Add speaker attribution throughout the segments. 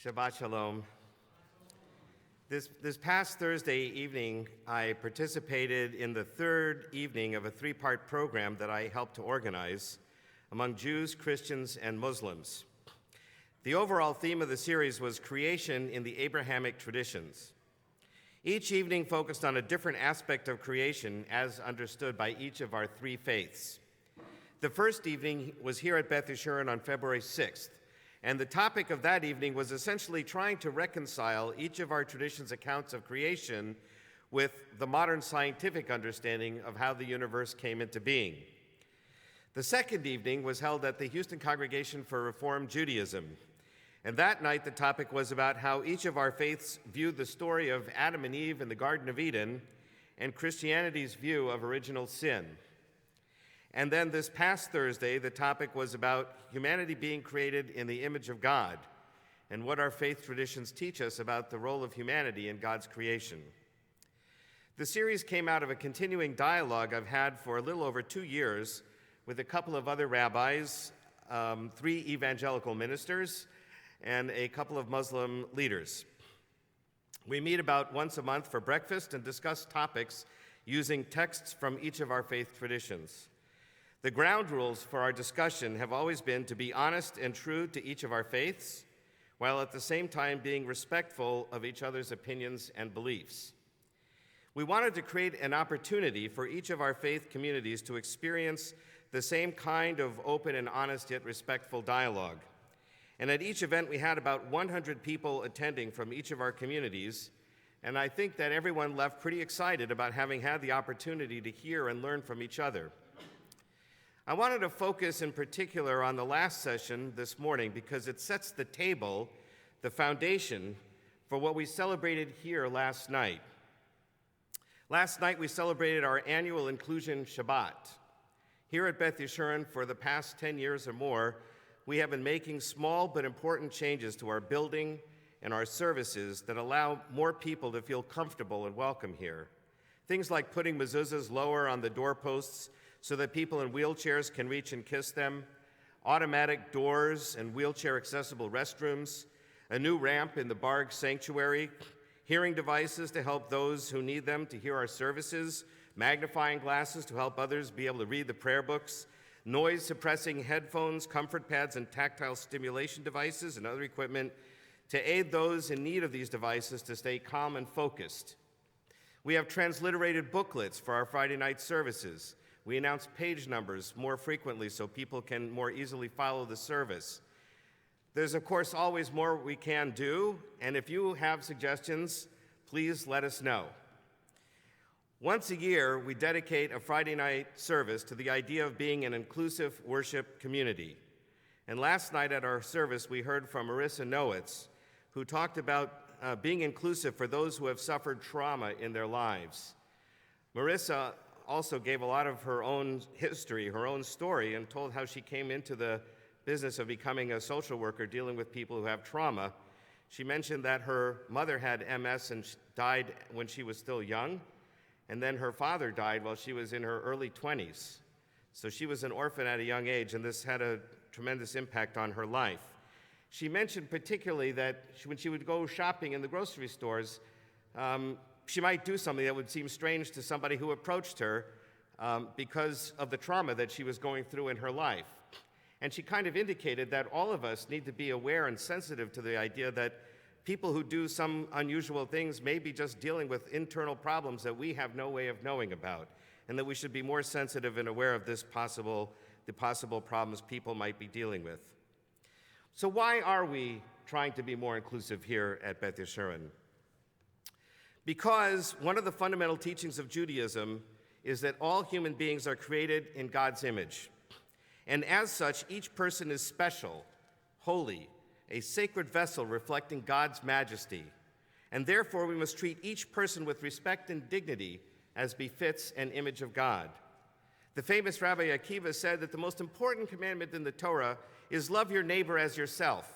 Speaker 1: Shabbat Shalom. This past Thursday evening, I participated in the third evening of a three-part program that I helped to organize among Jews, Christians, and Muslims. The overall theme of the series was creation in the Abrahamic traditions. Each evening focused on a different aspect of creation as understood by each of our three faiths. The first evening was here at Beth Yeshurun on February 6th. And the topic of that evening was essentially trying to reconcile each of our traditions' accounts of creation with the modern scientific understanding of how the universe came into being. The second evening was held at the Houston Congregation for Reform Judaism. And that night, the topic was about how each of our faiths viewed the story of Adam and Eve in the Garden of Eden and Christianity's view of original sin. And then this past Thursday, the topic was about humanity being created in the image of God and what our faith traditions teach us about the role of humanity in God's creation. The series came out of a continuing dialogue I've had for a little over 2 years with a couple of other rabbis, 3 evangelical ministers, and a couple of Muslim leaders. We meet about once a month for breakfast and discuss topics using texts from each of our faith traditions. The ground rules for our discussion have always been to be honest and true to each of our faiths, while at the same time being respectful of each other's opinions and beliefs. We wanted to create an opportunity for each of our faith communities to experience the same kind of open and honest yet respectful dialogue. And at each event, we had about 100 people attending from each of our communities, and I think that everyone left pretty excited about having had the opportunity to hear and learn from each other. I wanted to focus in particular on the last session this morning because it sets the table, the foundation, for what we celebrated here last night. Last night we celebrated our annual Inclusion Shabbat. Here at Beth Yeshurun, for the past 10 years or more, we have been making small but important changes to our building and our services that allow more people to feel comfortable and welcome here. Things like putting mezuzahs lower on the doorposts so that people in wheelchairs can reach and kiss them, automatic doors and wheelchair-accessible restrooms, a new ramp in the Barg Sanctuary, hearing devices to help those who need them to hear our services, magnifying glasses to help others be able to read the prayer books, noise-suppressing headphones, comfort pads, and tactile stimulation devices and other equipment to aid those in need of these devices to stay calm and focused. We have transliterated booklets for our Friday night services. We announce page numbers more frequently so people can more easily follow the service. There's, of course, always more we can do, and if you have suggestions, please let us know. Once a year, we dedicate a Friday night service to the idea of being an inclusive worship community. And last night at our service, we heard from Marissa Nowitz, who talked about being inclusive for those who have suffered trauma in their lives. Marissa also gave a lot of her own history, her own story, and told how she came into the business of becoming a social worker dealing with people who have trauma. She mentioned that her mother had MS and died when she was still young, and then her father died while she was in her early 20s. So she was an orphan at a young age, and this had a tremendous impact on her life. She mentioned particularly that when she would go shopping in the grocery stores, she might do something that would seem strange to somebody who approached her because of the trauma that she was going through in her life. And she kind of indicated that all of us need to be aware and sensitive to the idea that people who do some unusual things may be just dealing with internal problems that we have no way of knowing about, and that we should be more sensitive and aware of the possible problems people might be dealing with. So why are we trying to be more inclusive here at Beth Yeshurun? Because one of the fundamental teachings of Judaism is that all human beings are created in God's image. And as such, each person is special, holy, a sacred vessel reflecting God's majesty. And therefore, we must treat each person with respect and dignity as befits an image of God. The famous Rabbi Akiva said that the most important commandment in the Torah is love your neighbor as yourself.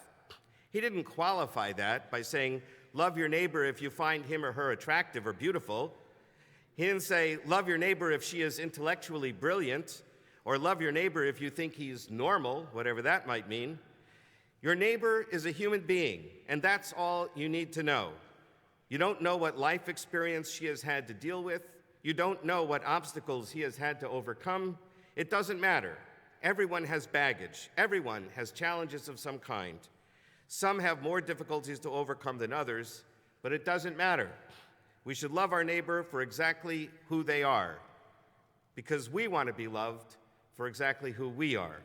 Speaker 1: He didn't qualify that by saying, love your neighbor if you find him or her attractive or beautiful. He didn't say, love your neighbor if she is intellectually brilliant, or love your neighbor if you think he's normal, whatever that might mean. Your neighbor is a human being, and that's all you need to know. You don't know what life experience she has had to deal with. You don't know what obstacles he has had to overcome. It doesn't matter. Everyone has baggage. Everyone has challenges of some kind. Some have more difficulties to overcome than others, but it doesn't matter. We should love our neighbor for exactly who they are, because we want to be loved for exactly who we are.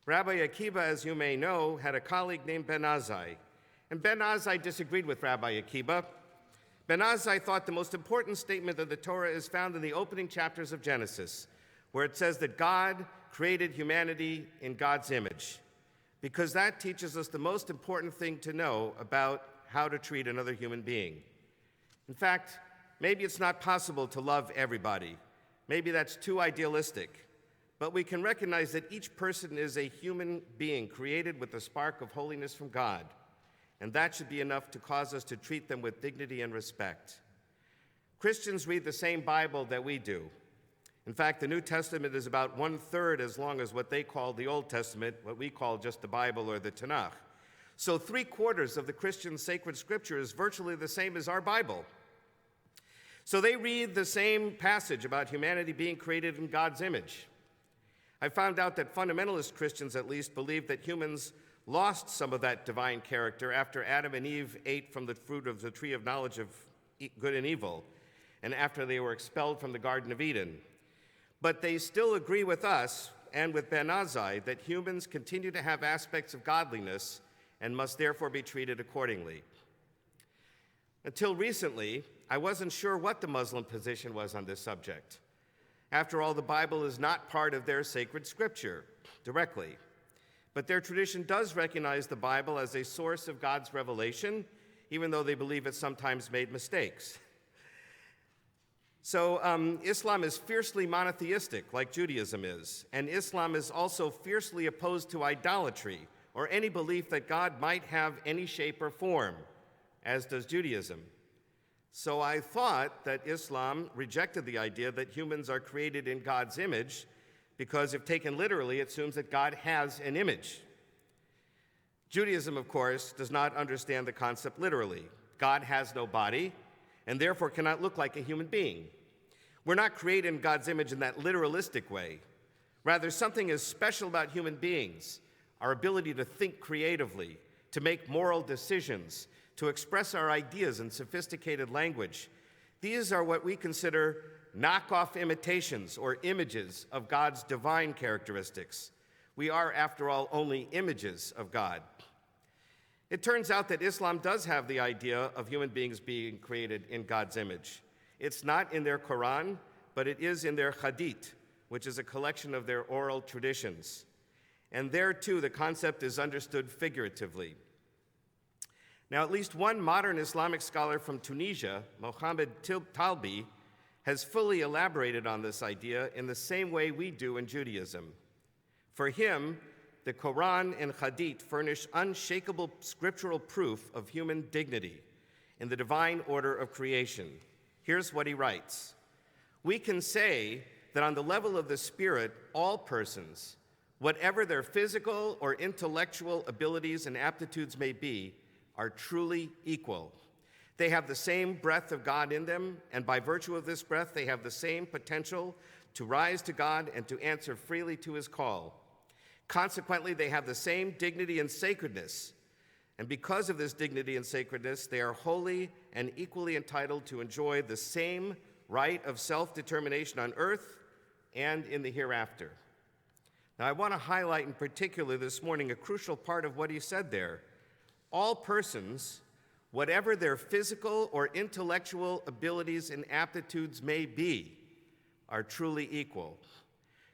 Speaker 1: Rabbi Akiva, as you may know, had a colleague named Ben Azai, and Ben Azai disagreed with Rabbi Akiva. Ben Azai thought the most important statement of the Torah is found in the opening chapters of Genesis, where it says that God created humanity in God's image, because that teaches us the most important thing to know about how to treat another human being. In fact, maybe it's not possible to love everybody. Maybe that's too idealistic. But we can recognize that each person is a human being created with a spark of holiness from God, and that should be enough to cause us to treat them with dignity and respect. Christians read the same Bible that we do. In fact, the New Testament is about 1/3 as long as what they call the Old Testament, what we call just the Bible or the Tanakh. So 3/4 of the Christian sacred scripture is virtually the same as our Bible. So they read the same passage about humanity being created in God's image. I found out that fundamentalist Christians, at least, believe that humans lost some of that divine character after Adam and Eve ate from the fruit of the tree of knowledge of good and evil, and after they were expelled from the Garden of Eden. But they still agree with us and with Ben Azai that humans continue to have aspects of godliness and must therefore be treated accordingly. Until recently, I wasn't sure what the Muslim position was on this subject. After all, the Bible is not part of their sacred scripture directly, but their tradition does recognize the Bible as a source of God's revelation, even though they believe it sometimes made mistakes. So Islam is fiercely monotheistic, like Judaism is, and Islam is also fiercely opposed to idolatry, or any belief that God might have any shape or form, as does Judaism. So I thought that Islam rejected the idea that humans are created in God's image, because if taken literally, it assumes that God has an image. Judaism, of course, does not understand the concept literally. God has no body, and therefore cannot look like a human being. We're not created in God's image in that literalistic way. Rather, something is special about human beings, our ability to think creatively, to make moral decisions, to express our ideas in sophisticated language. These are what we consider knockoff imitations or images of God's divine characteristics. We are, after all, only images of God. It turns out that Islam does have the idea of human beings being created in God's image. It's not in their Quran, but it is in their Hadith, which is a collection of their oral traditions. And there, too, the concept is understood figuratively. Now, at least one modern Islamic scholar from Tunisia, Mohammed Talbi, has fully elaborated on this idea in the same way we do in Judaism. For him, the Quran and Hadith furnish unshakable scriptural proof of human dignity in the divine order of creation. Here's what he writes. We can say that on the level of the spirit, all persons, whatever their physical or intellectual abilities and aptitudes may be, are truly equal. They have the same breath of God in them, and by virtue of this breath, they have the same potential to rise to God and to answer freely to his call. Consequently, they have the same dignity and sacredness, and because of this dignity and sacredness, they are wholly and equally entitled to enjoy the same right of self-determination on earth and in the hereafter. Now, I want to highlight in particular this morning a crucial part of what he said there. All persons, whatever their physical or intellectual abilities and aptitudes may be, are truly equal.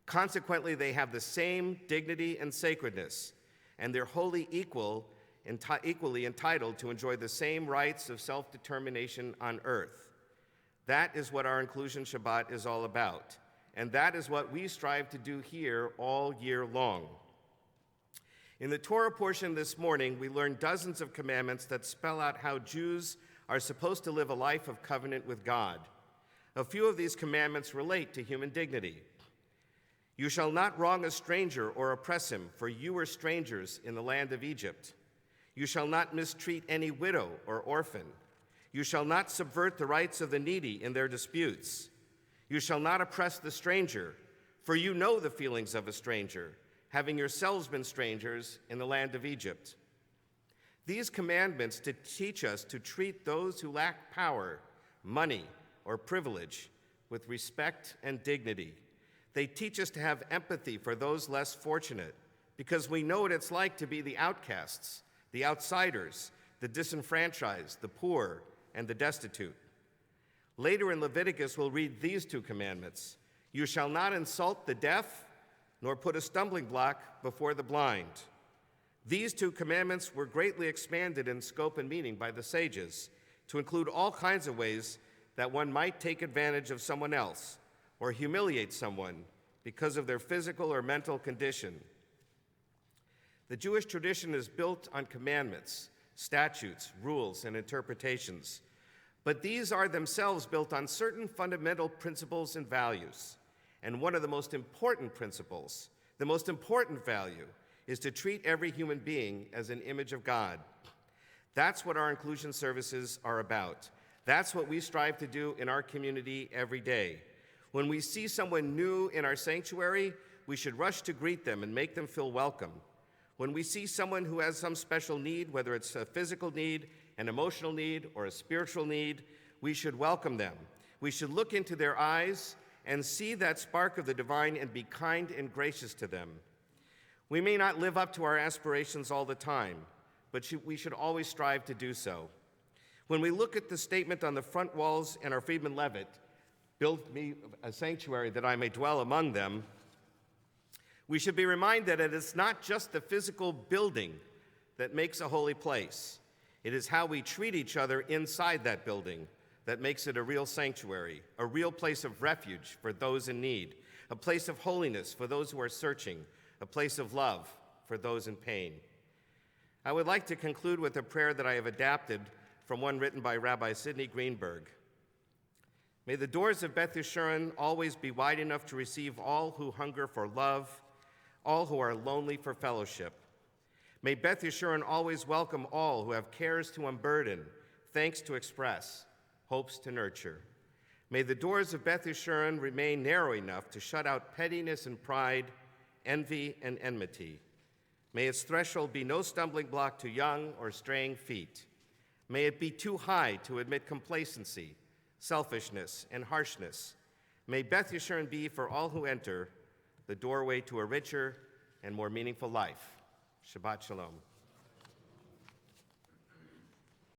Speaker 1: Consequently, they have the same dignity and sacredness, and they're wholly equally entitled to enjoy the same rights of self-determination on earth. That is what our Inclusion Shabbat is all about, and that is what we strive to do here all year long. In the Torah portion this morning, we learned dozens of commandments that spell out how Jews are supposed to live a life of covenant with God. A few of these commandments relate to human dignity. You shall not wrong a stranger or oppress him, for you were strangers in the land of Egypt. You shall not mistreat any widow or orphan. You shall not subvert the rights of the needy in their disputes. You shall not oppress the stranger, for you know the feelings of a stranger, having yourselves been strangers in the land of Egypt. These commandments to teach us to treat those who lack power, money, or privilege with respect and dignity. They teach us to have empathy for those less fortunate, because we know what it's like to be the outcasts, the outsiders, the disenfranchised, the poor, and the destitute. Later in Leviticus, we'll read these two commandments. You shall not insult the deaf, nor put a stumbling block before the blind. These two commandments were greatly expanded in scope and meaning by the sages to include all kinds of ways that one might take advantage of someone else or humiliate someone because of their physical or mental condition. The Jewish tradition is built on commandments, statutes, rules, and interpretations, but these are themselves built on certain fundamental principles and values. And one of the most important principles, the most important value, is to treat every human being as an image of God. That's what our inclusion services are about. That's what we strive to do in our community every day. When we see someone new in our sanctuary, we should rush to greet them and make them feel welcome. When we see someone who has some special need, whether it's a physical need, an emotional need, or a spiritual need, we should welcome them. We should look into their eyes and see that spark of the divine and be kind and gracious to them. We may not live up to our aspirations all the time, but we should always strive to do so. When we look at the statement on the front walls in our Friedman Levitt, build me a sanctuary that I may dwell among them, we should be reminded that it's not just the physical building that makes a holy place. It is how we treat each other inside that building that makes it a real sanctuary, a real place of refuge for those in need, a place of holiness for those who are searching, a place of love for those in pain. I would like to conclude with a prayer that I have adapted from one written by Rabbi Sidney Greenberg. May the doors of Beth Yeshurun always be wide enough to receive all who hunger for love, all who are lonely for fellowship. May Beth Yeshurun always welcome all who have cares to unburden, thanks to express, hopes to nurture. May the doors of Beth Yeshurun remain narrow enough to shut out pettiness and pride, envy and enmity. May its threshold be no stumbling block to young or straying feet. May it be too high to admit complacency, selfishness, and harshness. May Beth Yeshurun be, for all who enter, the doorway to a richer and more meaningful life. Shabbat Shalom.